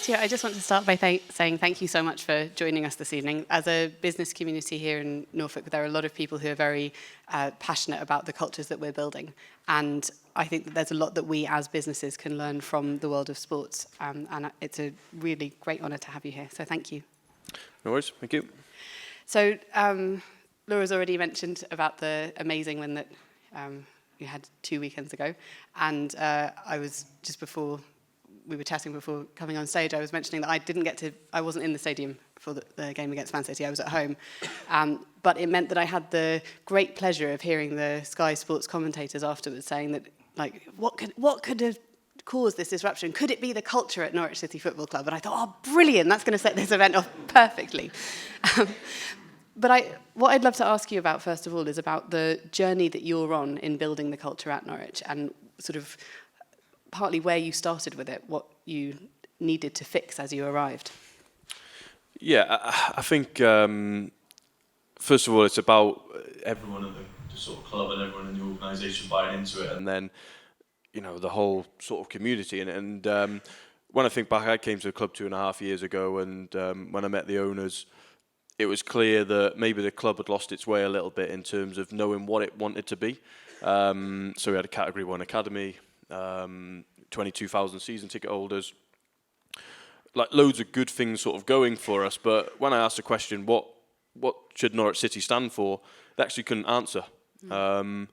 Stuart, I just want to start by saying thank you so much for joining us this evening. As a business community here in Norfolk, there are a lot of people who are very passionate about the cultures that we're building. And I think that there's a lot that we as businesses can learn from the world of sports. And it's a really great honour to have you here. So thank you. No worries. Thank you. So Laura's already mentioned about the amazing win that you had 2 weekends ago. And I was just before we were chatting before coming on stage, I was mentioning that I wasn't in the stadium for the game against Man City. I was at home. But it meant that I had the great pleasure of hearing the Sky Sports commentators afterwards saying that, like, what could have caused this disruption? Could it be the culture at Norwich City Football Club? And I thought, oh, brilliant, that's going to set this event off perfectly. But what I'd love to ask you about, first of all, is about the journey that you're on in building the culture at Norwich and sort of partly where you started with it, what you needed to fix as you arrived. Yeah, I think, first of all, it's about everyone in the sort of club and everyone in the organisation buying into it, and then, you know, the whole sort of community. And when I think back, I came to the club 2.5 years ago, and when I met the owners, it was clear that maybe the club had lost its way a little bit in terms of knowing what it wanted to be. So we had a Category 1 academy, 22,000 season ticket holders, like loads of good things sort of going for us. But when I asked the question, what should Norwich City stand for, they actually couldn't answer. And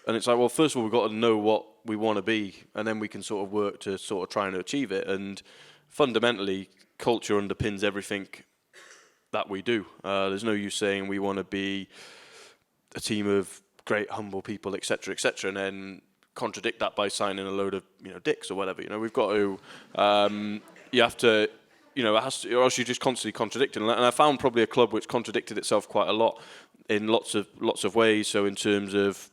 it's like, well, first of all, we've got to know what we want to be, and then we can sort of work to sort of try and achieve it. And fundamentally, culture underpins everything that we do. There's no use saying we want to be a team of great, humble people, etc., etc., and then contradict that by signing a load of, you know, dicks or whatever. You know, we've got to. You have to. You know, it has to, or else you're just constantly contradicting. And I found probably a club which contradicted itself quite a lot in lots of ways. So in terms of,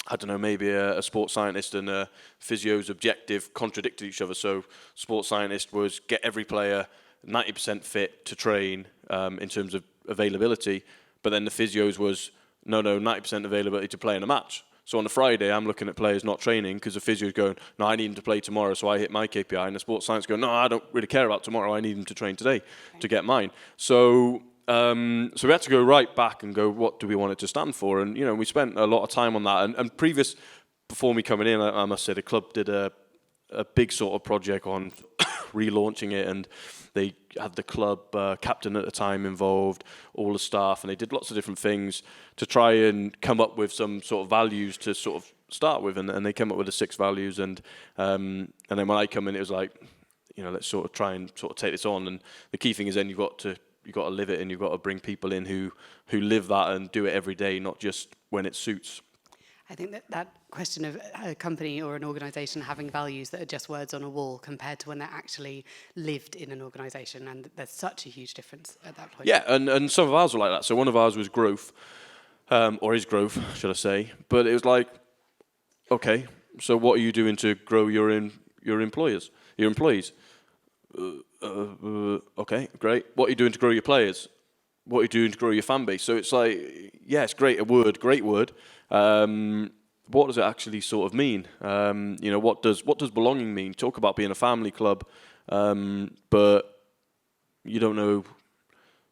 I don't know, maybe a sports scientist and a physio's objective contradicted each other. So sports scientist was get every player 90% fit to train in terms of availability, but then the physios was no 90% availability to play in a match. So on a Friday, I'm looking at players not training because the physio's going, no, I need them to play tomorrow, so I hit my KPI. And the sports science going, no, I don't really care about tomorrow. I need them to train today to get mine. So we had to go right back and go, what do we want it to stand for? And, you know, we spent a lot of time on that. And before me coming in, I must say the club did a big sort of project on relaunching it, and they had the club captain at the time involved, all the staff, and they did lots of different things to try and come up with some sort of values to sort of start with, and they came up with the 6 values, and then when I come in, it was like, you know, let's sort of try and sort of take this on. And the key thing is then you've got to live it, and you've got to bring people in who live that and do it every day, not just when it suits. I think that question of a company or an organisation having values that are just words on a wall compared to when they're actually lived in an organisation, and there's such a huge difference at that point. Yeah, and some of ours were like that. So one of ours was growth, or is growth, should I say. But it was like, okay, so what are you doing to grow your employees? Okay, great. What are you doing to grow your players? What are you doing to grow your fan base? So it's like, yeah, it's great word. What does it actually sort of mean? You know, what does belonging mean? Talk about being a family club, but you don't know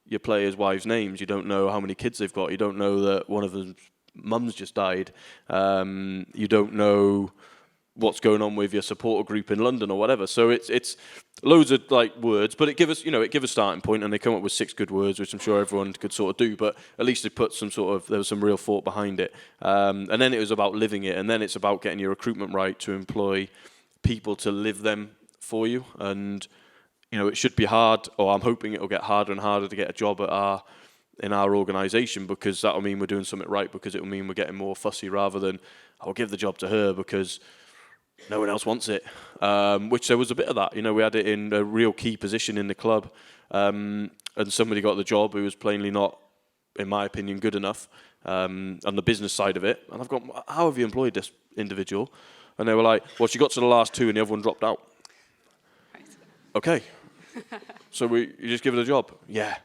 your players' wives' names. You don't know how many kids they've got. You don't know that one of them's mum's just died. You don't know what's going on with your supporter group in London or whatever. So it's loads of like words, but it give us a starting point, and they come up with 6 good words, which I'm sure everyone could sort of do, but at least they put there was some real thought behind it. And then it was about living it, and then it's about getting your recruitment right to employ people to live them for you. And, you know, it should be hard, or I'm hoping it'll get harder and harder to get a job in our organisation, because that'll mean we're doing something right, because it'll mean we're getting more fussy rather than, I'll give the job to her because no one else wants it, which there was a bit of that. You know, we had it in a real key position in the club, and somebody got the job who was plainly not, in my opinion, good enough on the business side of it. And I've gone, how have you employed this individual? And they were like, well, she got to the last 2 and the other one dropped out. Right. Okay. So you just give her the job? Yeah.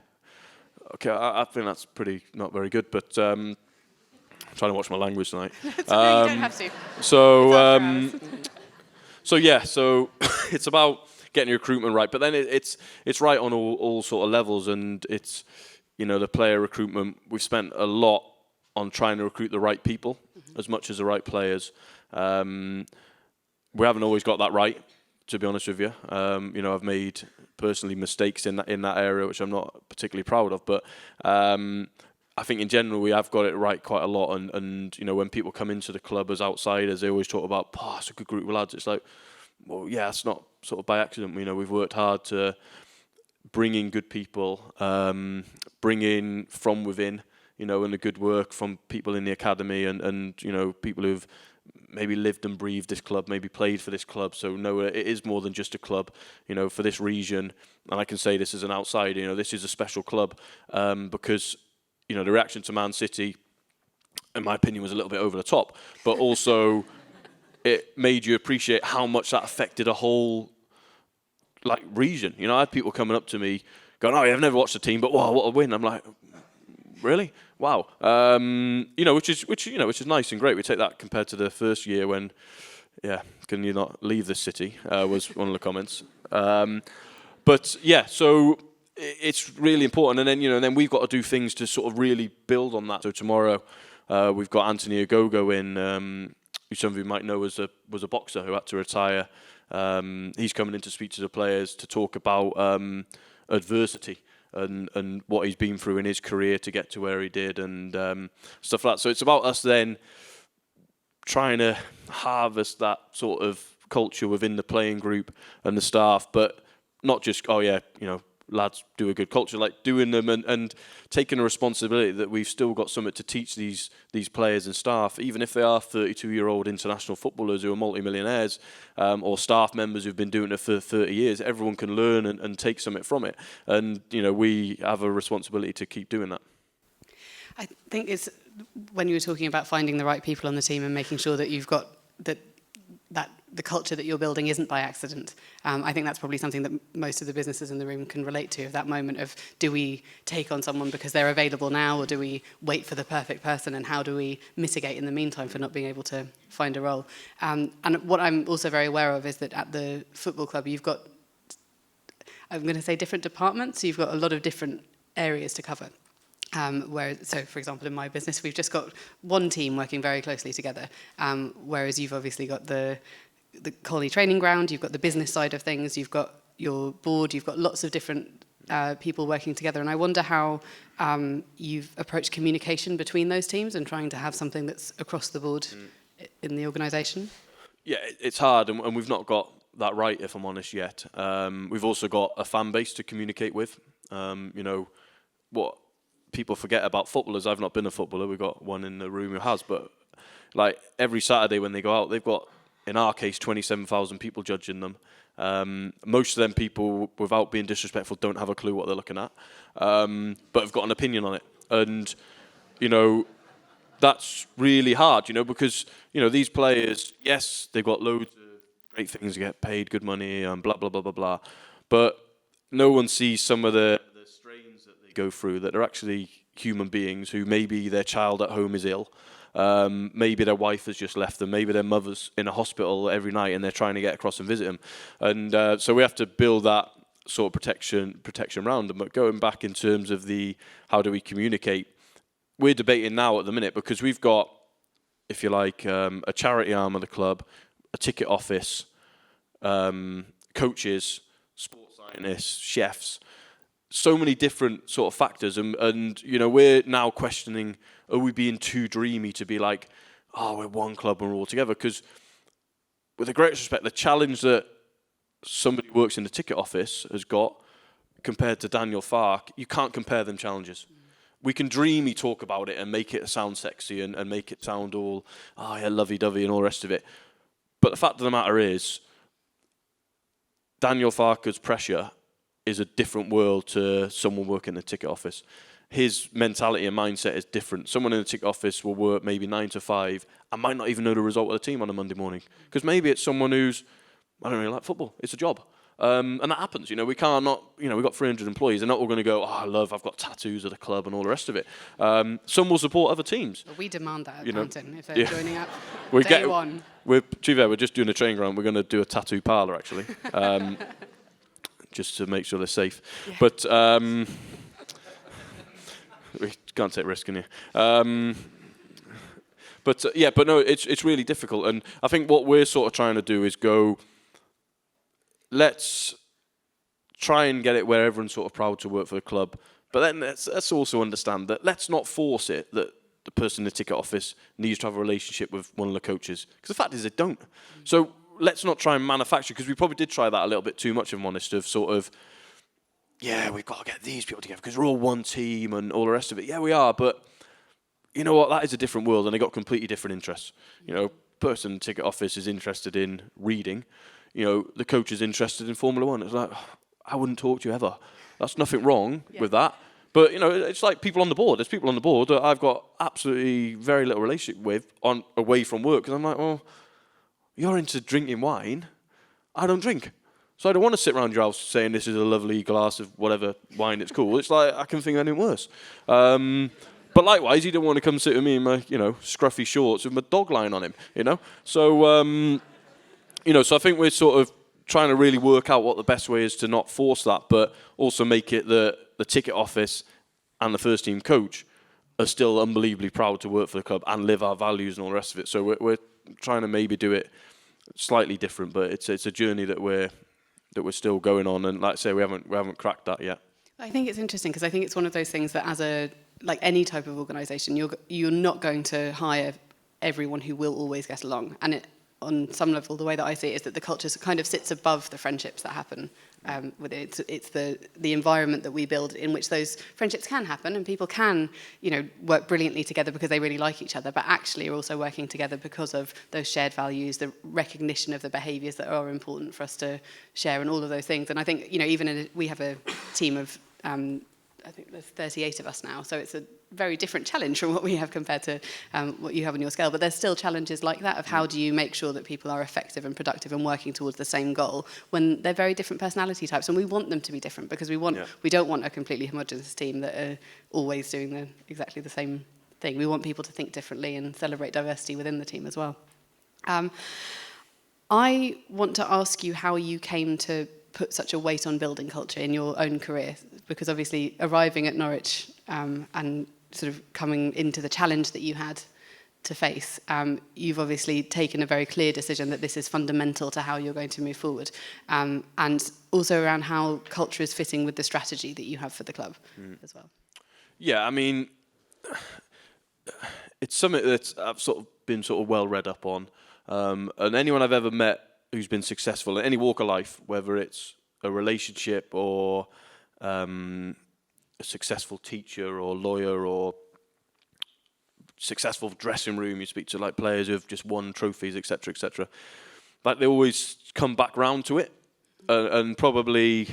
Okay, I think that's pretty not very good, but I'm trying to watch my language tonight. No, you don't have to. So it's about getting your recruitment right. But then it's right on all sort of levels, and it's, you know, the player recruitment. We've spent a lot on trying to recruit the right people as much as the right players. We haven't always got that right, to be honest with you. You know, I've made personally mistakes in that area, which I'm not particularly proud of. But I think in general we have got it right quite a lot. And you know, when people come into the club as outsiders, they always talk about, "Oh, it's a good group of lads." It's like, well, yeah, it's not sort of by accident. You know, we've worked hard to bring in good people, bring in from within, you know, and the good work from people in the academy and you know, people who've maybe lived and breathed this club, maybe played for this club. So no, it is more than just a club, you know, for this region. And I can say this as an outsider, you know, this is a special club because, you know, the reaction to Man City, in my opinion, was a little bit over the top, but also it made you appreciate how much that affected a whole like region. You know, I had people coming up to me going, "Oh, yeah, I've never watched the team, but wow, what a win!" I'm like, really? Wow. You know, which is nice and great. We take that compared to the first year when, yeah, can you not leave the city? Was one of the comments. But yeah, so it's really important. And then, you know, then we've got to do things to sort of really build on that. So tomorrow, we've got Anthony Ogogo in, who some of you might know was a boxer who had to retire. He's coming in to speak to the players to talk about adversity. And what he's been through in his career to get to where he did and stuff like that. So it's about us then trying to harvest that sort of culture within the playing group and the staff, but not just, oh yeah, you know, lads do a good culture, like doing them and taking a responsibility that we've still got something to teach these players and staff, even if they are 32-year-old international footballers who are multi-millionaires or staff members who've been doing it for 30 years. Everyone can learn and take something from it. And, you know, we have a responsibility to keep doing that. I think it's when you were talking about finding the right people on the team and making sure that you've got that the culture that you're building isn't by accident. I think that's probably something that most of the businesses in the room can relate to, that moment of, do we take on someone because they're available now, or do we wait for the perfect person, and how do we mitigate in the meantime for not being able to find a role? And what I'm also very aware of is that at the football club you've got, I'm going to say, different departments, so you've got a lot of different areas to cover. So, for example, in my business, we've just got one team working very closely together, whereas you've obviously got the Collie training ground, you've got the business side of things, you've got your board, you've got lots of different people working together. And I wonder how you've approached communication between those teams and trying to have something that's across the board in the organisation. Yeah, it's hard, and we've not got that right, if I'm honest, yet. We've also got a fan base to communicate with. You know, what people forget about footballers, I've not been a footballer, we've got one in the room who has, but like every Saturday when they go out, they've got, in our case, 27,000 people judging them. Most of them people, without being disrespectful, don't have a clue what they're looking at, but have got an opinion on it. And, you know, that's really hard, you know, because, you know, these players, yes, they've got loads of great things to get paid, good money, and blah, blah, blah, blah, blah. But no one sees some of the strains that they go through, that they're actually human beings who maybe their child at home is ill. Maybe their wife has just left them. Maybe their mother's in a hospital every night and they're trying to get across and visit them. And so we have to build that sort of protection around them. But going back in terms of the how do we communicate, we're debating now at the minute because we've got, if you like, a charity arm of the club, a ticket office, coaches, sports scientists, chefs, so many different sort of factors, and you know, we're now questioning, are we being too dreamy to be like, oh, we're one club and we're all together? Because with the greatest respect, the challenge that somebody who works in the ticket office has got compared to Daniel Fark, you can't compare them challenges. We can dreamy talk about it and make it sound sexy and make it sound all, oh yeah, lovey-dovey and all the rest of it. But the fact of the matter is, Daniel Farker's pressure is a different world to someone working in the ticket office. His mentality and mindset is different. Someone in the ticket office will work maybe 9 to 5 and might not even know the result of the team on a Monday morning. Because maybe it's someone who's, I don't really like football. It's a job. And that happens, you know, we can't not, you know, we've got 300 employees. They're not all going to go, oh, I've got tattoos at the club and all the rest of it. Some will support other teams. Well, we demand that at Mountain if they're joining up we're day one. We're just doing a training ground. We're going to do a tattoo parlour, actually. just to make sure they're safe. Yeah. But we can't take risk, can you? But no, it's really difficult, and I think what we're sort of trying to do is go, let's try and get it where everyone's sort of proud to work for the club, but then let's also understand that let's not force it that the person in the ticket office needs to have a relationship with one of the coaches, because the fact is they don't. So let's not try and manufacture, because we probably did try that a little bit too much, if I'm honest, of sort of, yeah, we've got to get these people together because we're all one team and all the rest of it. Yeah, we are, but you know what? That is a different world, and they got completely different interests. You know, person in the ticket office is interested in reading. You know, the coach is interested in Formula One. It's like, I wouldn't talk to you ever. That's nothing wrong with that. But, you know, it's like people on the board. There's people on the board that I've got absolutely very little relationship with away from work, because I'm like, well, you're into drinking wine. I don't drink. So I don't want to sit around your house saying this is a lovely glass of whatever wine, it's cool. It's like, I can think of anything worse. But likewise, you don't want to come sit with me in my, you know, scruffy shorts with my dog lying on him, you know. So, you know, so I think we're sort of trying to really work out what the best way is to not force that, but also make it the ticket office and the first team coach are still unbelievably proud to work for the club and live our values and all the rest of it. So we're trying to maybe do it slightly different, but it's a journey that we're still going on, and like I say, we haven't cracked that yet. I think it's interesting, because I think it's one of those things that, as like any type of organisation, you're not going to hire everyone who will always get along, and on some level, the way that I see it is that the culture kind of sits above the friendships that happen with it. It's the environment that we build in which those friendships can happen, and people can, you know, work brilliantly together because they really like each other, but actually are also working together because of those shared values, the recognition of the behaviours that are important for us to share, and all of those things. And I think, you know, even we have a team of I think there's 38 of us now, so it's a very different challenge from what we have compared to what you have on your scale. But there's still challenges like that of how do you make sure that people are effective and productive and working towards the same goal when they're very different personality types, and we want them to be different because we don't want a completely homogenous team that are always doing exactly the same thing. We want people to think differently and celebrate diversity within the team as well. I want to ask you how you came to put such a weight on building culture in your own career, because obviously arriving at Norwich and sort of coming into the challenge that you had to face, you've obviously taken a very clear decision that this is fundamental to how you're going to move forward, and also around how culture is fitting with the strategy that you have for the club as well. Yeah, I mean, it's something that I've sort of been well read up on, and anyone I've ever met who's been successful in any walk of life, whether it's a relationship or a successful teacher or lawyer or successful dressing room, you speak to like players who have just won trophies, etc., like they always come back round to it. And probably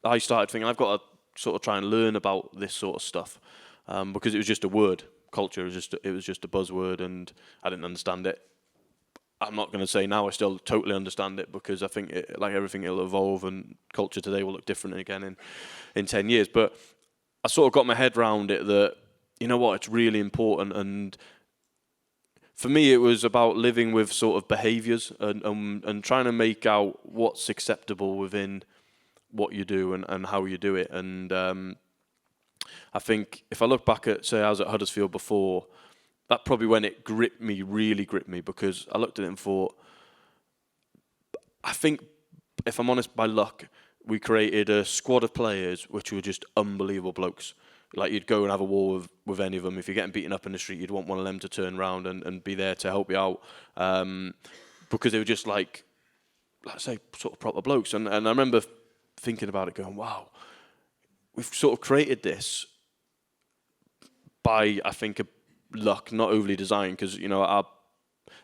I started thinking I've got to sort of try and learn about this sort of stuff, because it was just a word. Culture was just a buzzword, and I didn't understand it. I'm not going to say now I still totally understand it, because I think like everything, it'll evolve, and culture today will look different again in 10 years. But I sort of got my head around it that, you know what, it's really important. And for me, it was about living with sort of behaviours and trying to make out what's acceptable within what you do and how you do it. And I think if I look back at, say, I was at Huddersfield before, that probably when it really gripped me, because I looked at it and thought, I think, if I'm honest, by luck, we created a squad of players which were just unbelievable blokes. Like, you'd go and have a war with any of them. If you're getting beaten up in the street, you'd want one of them to turn around and be there to help you out, because they were just like, let's say, sort of proper blokes. And I remember thinking about it, going, wow, we've sort of created this by, I think, luck, not overly designed, because, you know,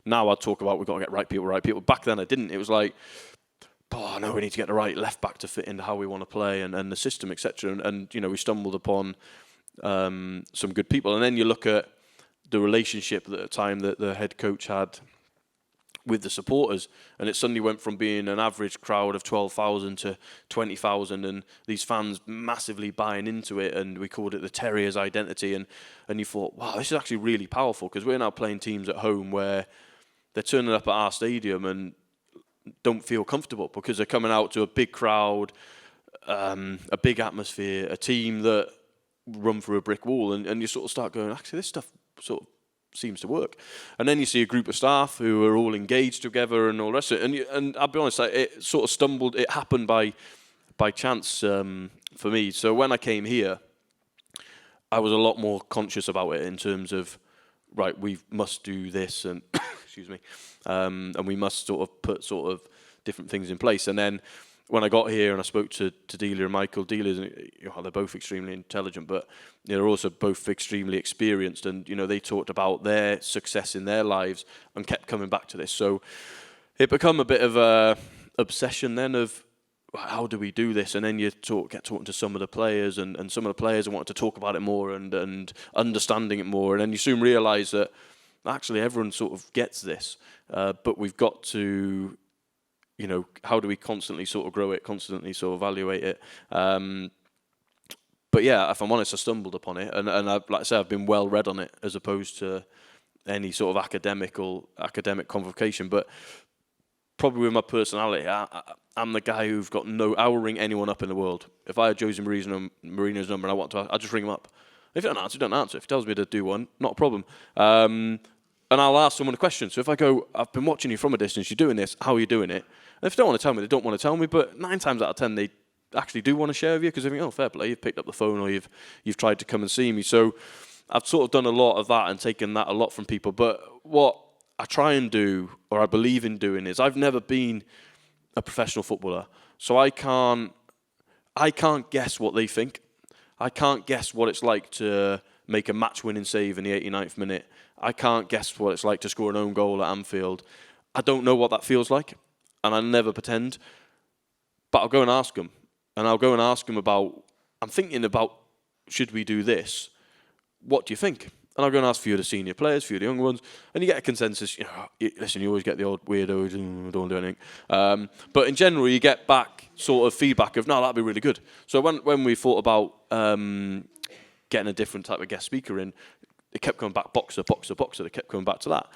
now I talk about we've got to get right people. Back then I didn't. It was like, no, we need to get the right left back to fit into how we want to play and the system, etc. And you know, we stumbled upon some good people. And then you look at the relationship at the time that the head coach had with the supporters, and it suddenly went from being an average crowd of 12,000 to 20,000, and these fans massively buying into it, and we called it the Terriers identity, and you thought, wow, this is actually really powerful, because we're now playing teams at home where they're turning up at our stadium and don't feel comfortable because they're coming out to a big crowd, a big atmosphere, a team that run through a brick wall, and you sort of start going, actually, this stuff sort of seems to work. And then you see a group of staff who are all engaged together and all the rest of it. And I'll be honest, it sort of stumbled. It happened by chance for me. So when I came here, I was a lot more conscious about it in terms of, right, we must do this, and excuse me, and we must sort of put sort of different things in place. And then when I got here and I spoke to Delia and Michael, they're both extremely intelligent, but they're also both extremely experienced, and they talked about their success in their lives and kept coming back to this. So it become a bit of a obsession then of, how do we do this? And then you get talking to some of the players, and some of the players wanted to talk about it more and understanding it more. And then you soon realise that actually everyone sort of gets this, but we've got to, how do we constantly sort of grow it, constantly sort of evaluate it? But yeah, if I'm honest, I stumbled upon it, and like I said, I've been well read on it as opposed to any sort of academic convocation. But probably with my personality, I'm the guy who've got I will ring anyone up in the world. If I had Jose Mourinho's number and I want to, I'll just ring him up. If you don't answer. If he tells me to do one, not a problem. And I'll ask someone a question. So if I go, I've been watching you from a distance, you're doing this, how are you doing it? And if they don't want to tell me, they don't want to tell me. But 9 times out of 10, they actually do want to share with you because they think, oh, fair play, you've picked up the phone or you've tried to come and see me. So I've sort of done a lot of that and taken that a lot from people. But what I try and do, or I believe in doing, is I've never been a professional footballer, so I can't guess what they think. I can't guess what it's like to make a match-winning save in the 89th minute. I can't guess what it's like to score an own goal at Anfield. I don't know what that feels like, and I never pretend. But I'll go and ask them, and I'll go and ask them about, I'm thinking about, should we do this? What do you think? And I'll go and ask a few of the senior players, a few of the younger ones, and you get a consensus. Listen, you always get the odd weirdos, don't want to do anything. But in general, you get back sort of feedback of, no, that'd be really good. So when we thought about getting a different type of guest speaker in, it kept coming back, boxer. They kept coming back to that.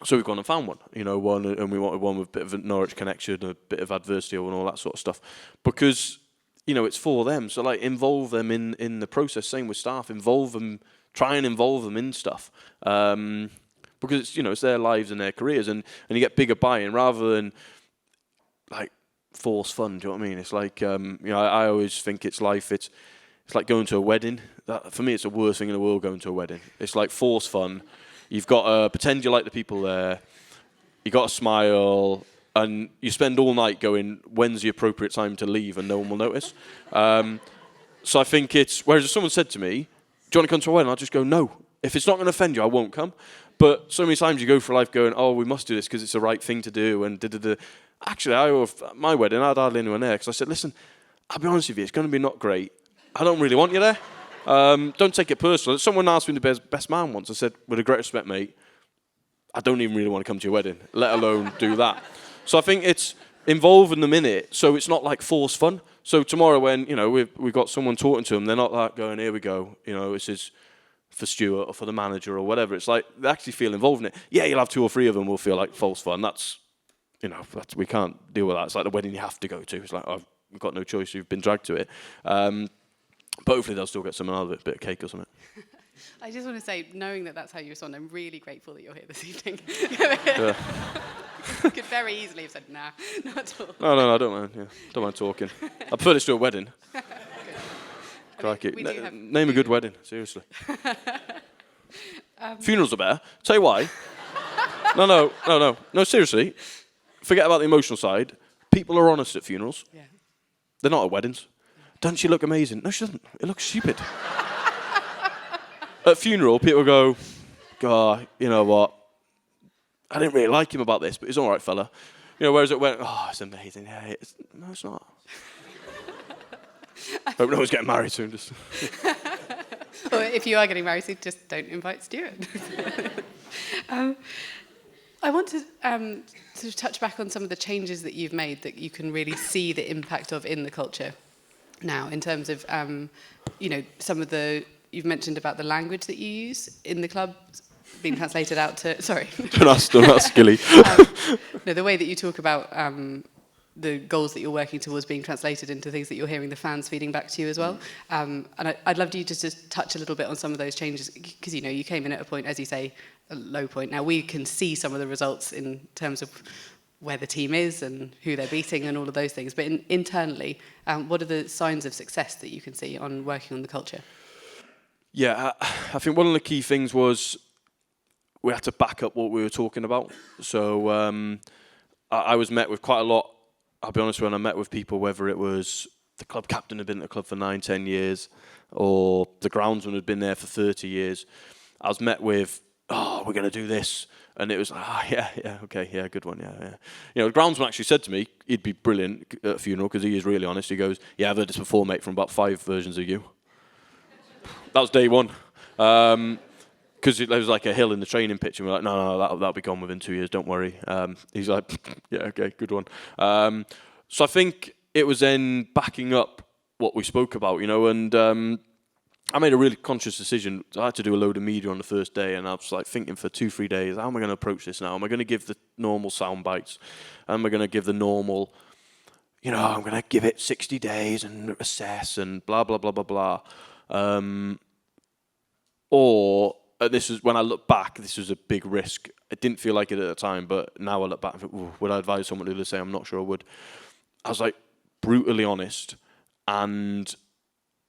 So we've gone and found one, and we wanted one with a bit of a Norwich connection, a bit of adversity and all that sort of stuff. Because, it's for them. So, involve them in the process. Same with staff. Try and involve them in stuff. Because, it's their lives and their careers. And you get bigger buy-in rather than, force fun. Do you know what I mean? It's like, I always think it's life. It's like going to a wedding. For me, it's the worst thing in the world, going to a wedding. It's like force fun. You've got to pretend you like the people there. You got to smile, and you spend all night going, when's the appropriate time to leave, and no one will notice. So I think whereas if someone said to me, do you want to come to a wedding? I'll just go, no. If it's not going to offend you, I won't come. But so many times you go through life going, oh, we must do this because it's the right thing to do, and da-da-da. Actually, my wedding, I had hardly anyone there, because I said, listen, I'll be honest with you, it's going to be not great. I don't really want you there. Don't take it personal. Someone asked me the best man once. I said, with a great respect, mate, I don't even really want to come to your wedding, let alone do that. So I think it's involving them in it, so it's not like forced fun. So tomorrow when, we've got someone talking to them, they're not like going, here we go, this is for Stuart or for the manager or whatever. It's like they actually feel involved in it. Yeah, you'll have 2 or 3 of them will feel like false fun. That's, we can't deal with that. It's like the wedding you have to go to. It's like, I've got no choice, you've been dragged to it. But hopefully they'll still get something out of it, a bit of cake or something. I just want to say, knowing that that's how you respond, I'm really grateful that you're here this evening. Yeah. You could very easily have said, nah, not at all. No, I don't mind. Yeah, don't mind talking. I prefer this to a wedding. Crikey. Name a good wedding, seriously. Funerals are better. Tell you why. No, seriously. Forget about the emotional side. People are honest at funerals. Yeah. They're not at weddings. Doesn't she look amazing? No, she doesn't. It looks stupid. At funeral, people go, God, you know what? I didn't really like him about this, but he's all right, fella. Whereas it went, oh, it's amazing. Yeah, no, it's not. Hope no one's getting married soon. Just. Or if you are getting married soon, just don't invite Stuart. I want to sort of touch back on some of the changes that you've made that you can really see the impact of in the culture now, in terms of, some of you've mentioned about the language that you use in the club being translated out to, sorry. Don't ask Gilly. No, the way that you talk about the goals that you're working towards being translated into things that you're hearing the fans feeding back to you as well. And I'd love you to just touch a little bit on some of those changes, because you came in at a point, as you say, a low point. Now we can see some of the results in terms of where the team is and who they're beating and all of those things. But internally, what are the signs of success that you can see on working on the culture? Yeah, I think one of the key things was we had to back up what we were talking about. So I was met with quite a lot. I'll be honest, when I met with people, whether it was the club captain had been at the club for 9-10 years, or the groundsman had been there for 30 years, I was met with, "Oh, we're going to do this," and it was, yeah, okay, yeah, good one, yeah. The groundsman actually said to me, he'd be brilliant at a funeral because he is really honest. He goes, "Yeah, I've heard this before, mate, from about 5 versions of you." That was day one. Because there was like a hill in the training pitch, and we're like, no, that'll be gone within 2 years, don't worry. He's like, yeah, okay, good one. So I think it was then backing up what we spoke about, and I made a really conscious decision. I had to do a load of media on the first day, and I was like thinking for 2-3 days, how am I going to approach this now? Am I going to give the normal sound bites? Am I going to give the normal, I'm going to give it 60 days and assess and blah, blah, blah, blah, blah. Or... this is when I look back, this was a big risk. It didn't feel like it at the time, but now I look back and think, would I advise someone to do the same? I'm not sure I would. I was like brutally honest and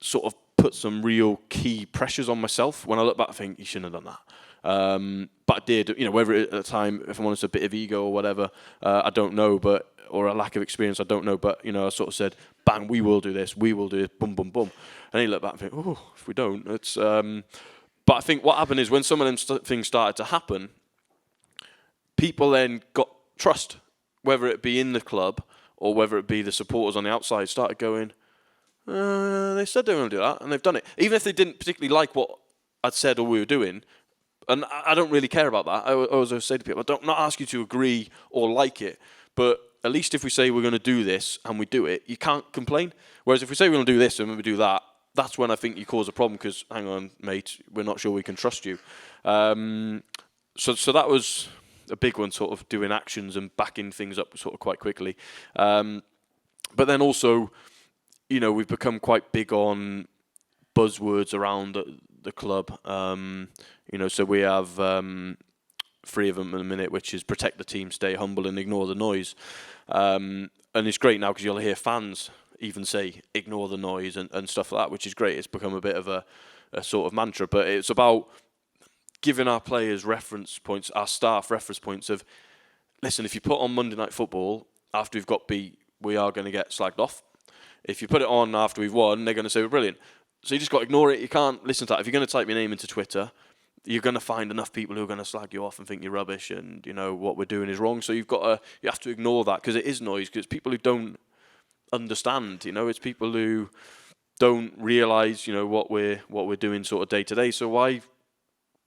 sort of put some real key pressures on myself. When I look back, I think you shouldn't have done that. But I did, whether at the time, if I'm honest, a bit of ego or whatever, I don't know, or a lack of experience, I don't know. But, I sort of said, bang, we will do this, boom, boom, boom. And then you look back and think, if we don't, it's... But I think what happened is when some of them things started to happen, people then got trust, whether it be in the club or whether it be the supporters on the outside, started going, they said they were going to do that, and they've done it. Even if they didn't particularly like what I'd said or we were doing, and I don't really care about that. I always say to people, I don't not ask you to agree or like it, but at least if we say we're going to do this and we do it, you can't complain. Whereas if we say we're going to do this and we do that, that's when I think you cause a problem because, hang on, mate, we're not sure we can trust you. So that was a big one, sort of doing actions and backing things up sort of quite quickly. But then also, we've become quite big on buzzwords around the club. So we have 3 of them in a minute, which is protect the team, stay humble and ignore the noise. And it's great now because you'll hear fans even say ignore the noise and stuff like that, which is great. It's become a bit of a sort of mantra, but it's about giving our players reference points, our staff reference points of, listen, if you put on Monday Night Football after we've got beat, we are going to get slagged off. If you put it on after we've won, they're going to say we're brilliant. So you just got to ignore it. You can't listen to that. If you're going to type your name into Twitter, you're going to find enough people who are going to slag you off and think you're rubbish and what we're doing is wrong. So you have to ignore that because it is noise. Because people who don't understand, it's people who don't realise, what we're doing sort of day to day. So why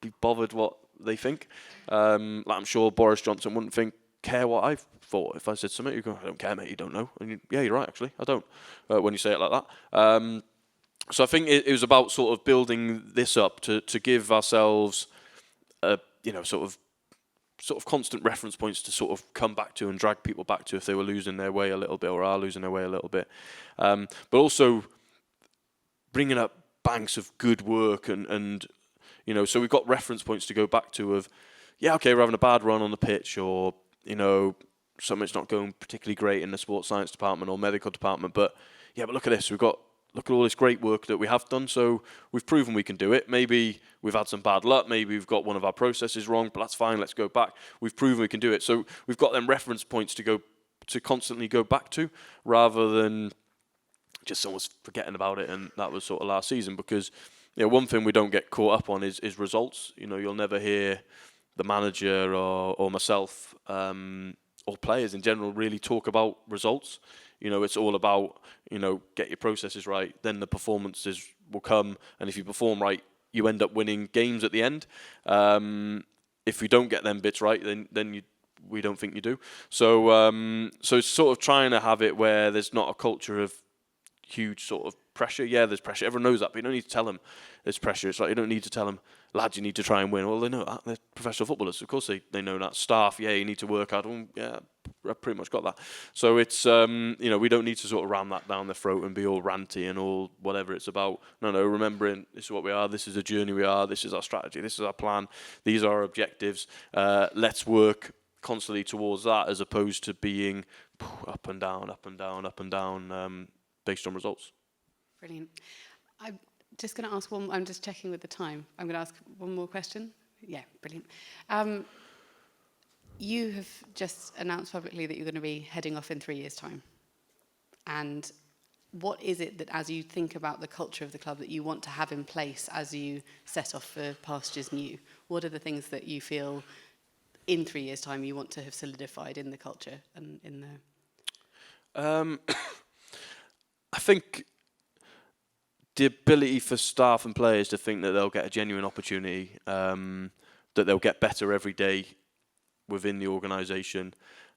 be bothered what they think? Like I'm sure Boris Johnson wouldn't care what I thought if I said something. You go, I don't care, mate. You don't know. And yeah, you're right. Actually, I don't. When you say it like that. So I think it was about sort of building this up to give ourselves, sort of constant reference points to sort of come back to and drag people back to if they were losing their way a little bit or are losing their way a little bit. But also bringing up banks of good work and so we've got reference points to go back to of, yeah, okay, we're having a bad run on the pitch or, something's not going particularly great in the sports science department or medical department, but look at this, look at all this great work that we have done, so we've proven we can do it. Maybe we've had some bad luck, maybe we've got one of our processes wrong, but that's fine, let's go back. We've proven we can do it. So we've got them reference points to constantly go back to, rather than just someone's forgetting about it, and that was sort of last season. Because one thing we don't get caught up on is results. You'll never hear the manager or myself or players in general really talk about results. It's all about, get your processes right, then the performances will come. And if you perform right, you end up winning games at the end. If you don't get them bits right, then we don't think you do. So it's sort of trying to have it where there's not a culture of huge sort of pressure. Yeah, there's pressure. Everyone knows that, but you don't need to tell them there's pressure. It's like you don't need to tell them, lads, you need to try and win. Well, they know that. They're professional footballers. Of course they know that. Staff, yeah, you need to work hard. Well, yeah, pretty much got that. So it's we don't need to sort of ram that down their throat and be all ranty and all whatever. It's about remembering this is what we are, this is the journey we are, this is our strategy, this is our plan, these are our objectives. Let's work constantly towards that, as opposed to being up and down, up and down, up and down, based on results. Brilliant. I'm just going to ask one. I'm just checking with the time. I'm going to ask one more question. Yeah, brilliant. You have just announced publicly that you're going to be heading off in 3 years' time. And what is it that, as you think about the culture of the club, that you want to have in place as you set off for pastures new? What are the things that you feel in 3 years' time you want to have solidified in the culture and in the... I think the ability for staff and players to think that they'll get a genuine opportunity, that they'll get better every day within the organisation,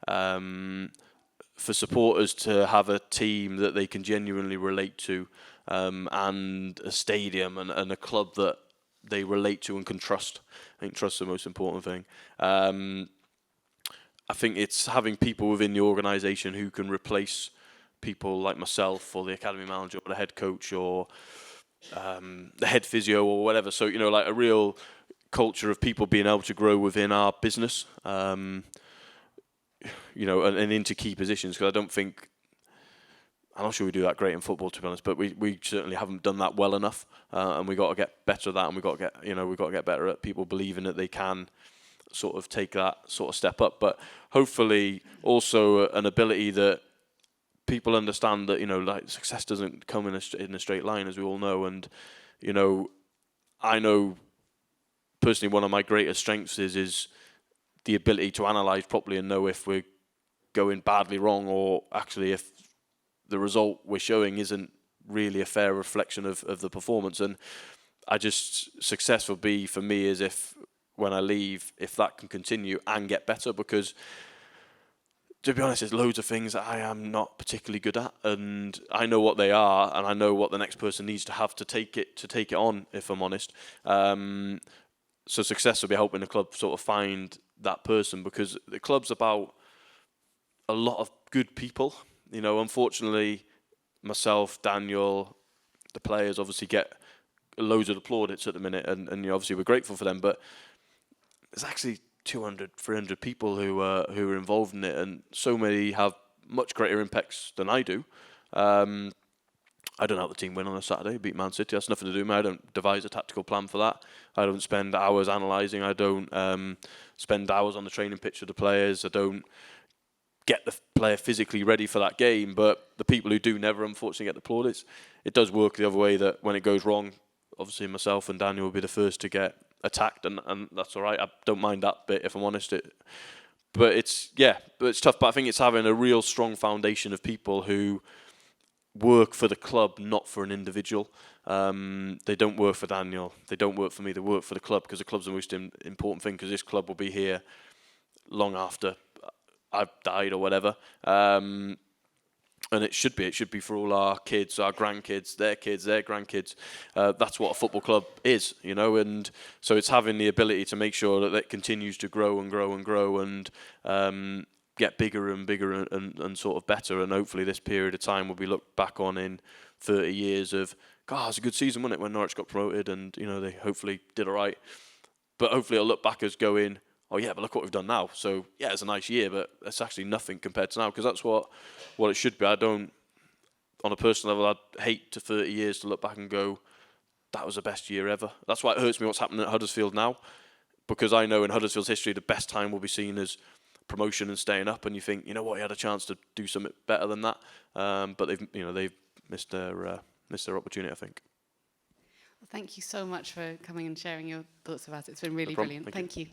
for supporters to have a team that they can genuinely relate to, and a stadium and a club that they relate to and can trust. I think trust's the most important thing. I think it's having people within the organisation who can replace people like myself or the academy manager or the head coach or the head physio or whatever. So, like a real culture of people being able to grow within our business, and into key positions. Because I'm not sure we do that great in football, to be honest, but we certainly haven't done that well enough, and we got to get better at that, and we got to get better at people believing that they can sort of take that sort of step up. But hopefully also an ability that people understand that, like success doesn't come in a straight line, as we all know. And, I know personally one of my greatest strengths is the ability to analyse properly and know if we're going badly wrong, or actually if the result we're showing isn't really a fair reflection of the performance. And success will be for me is if when I leave, if that can continue and get better, because to be honest, there's loads of things that I am not particularly good at, and I know what they are, and I know what the next person needs to have to take it on, if I'm honest. So success will be helping the club sort of find that person, because the club's about a lot of good people. Unfortunately, myself, Daniel, the players obviously get loads of plaudits at the minute, and obviously we're grateful for them, but there's actually 200, 300 people who are involved in it, and so many have much greater impacts than I do. I don't help the team win on a Saturday, beat Man City. That's nothing to do with me. I don't devise a tactical plan for that. I don't spend hours analysing. I don't spend hours on the training pitch with the players. I don't get the player physically ready for that game. But the people who do never, unfortunately, get the plaudits. It does work the other way, that when it goes wrong, obviously myself and Daniel will be the first to get attacked, and that's all right. I don't mind that bit, if I'm honest. But it's tough. But I think it's having a real strong foundation of people who work for the club, not for an individual. They don't work for Daniel. They don't work for me. They work for the club, because the club's the most important thing, because this club will be here long after I've died or whatever. And it should be for all our kids, our grandkids, their grandkids. That's what a football club is, and so it's having the ability to make sure that it continues to grow and grow and grow, and get bigger and bigger and sort of better. And hopefully this period of time will be looked back on in 30 years of, God, it's a good season, wasn't it, when Norwich got promoted, and they hopefully did all right. But hopefully it'll look back as going, oh yeah, but look what we've done now. So yeah, it's a nice year, but it's actually nothing compared to now, because that's what it should be. I don't, on a personal level, I'd hate to 30 years to look back and go, that was the best year ever. That's why it hurts me what's happening at Huddersfield now, because I know in Huddersfield's history the best time will be seen as promotion and staying up, and you think, you know what, he had a chance to do something better than that, but they've missed their opportunity, I think. Well, thank you so much for coming and sharing your thoughts about it. It's been really brilliant. Thank you.